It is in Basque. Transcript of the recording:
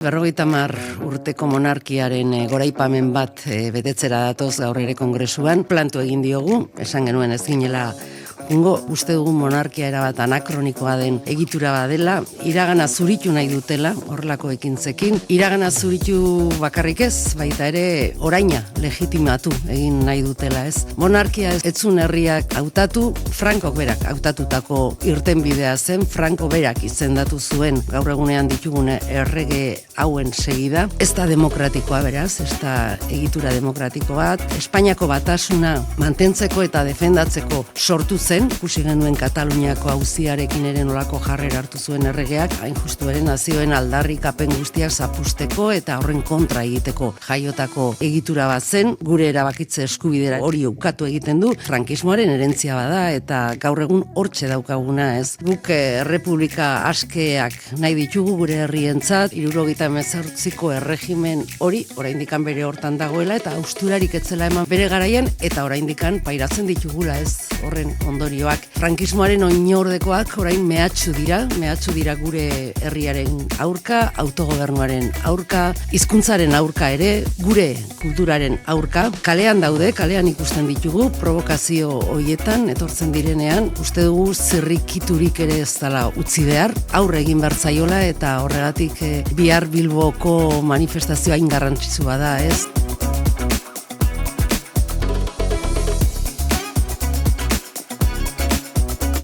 50 urteko monarkiaren goraipamen bat betetzera datoz gaur ere kongresuan. Planto egin diogu, esan genuen ez ginela uste dugu monarkia erabat anakronikoa den egitura badela, iragana zuritu nahi dutela, horrelako ekintzekin. Iragana zuritu bakarrik ez, baita ere oraina legitimatu egin nahi dutela ez. Monarkia ez zuen herriak hautatu, Frankok berak hautatutako irtenbidea zen, Franko berak izendatu zuen gaur egunean ditugune errege hauen segida. Ez da demokratikoa beraz, ez da egitura demokratiko bat. Espainiako batasuna mantentzeko eta defendatzeko sortu zen, ikusi genuen Kataluniako auziarekin ere nolako jarrera hartu zuen erregeak, hain justu ere nazioen aldarrikapen guztiak zapusteko eta horren kontra egiteko jaiotako egitura bat zen, gure erabakitze eskubidera hori ukatu egiten du, frankismoaren herentzia bada eta gaur egun hortxe daukaguna ez. Guk errepublika askeak nahi ditugu gure herrientzat, 78ko erregimen hori oraindikan bere hortan dagoela eta hausturarik etzela eman bere garaian eta oraindikan pairatzen ditugula ez horren ondorioak. Frankismoaren oinordekoak orain mehatxu dira gure herriaren aurka, autogobernuaren aurka, hizkuntzaren aurka ere, gure kulturaren aurka. Kalean daude, kalean ikusten ditugu, provokazio hoietan etortzen direnean, uste dugu zirrikiturik ere ez dela utzi behar, aurre egin behar zaiola eta horregatik bihar Bilboko manifestazioa hain garrantzitsua da ez.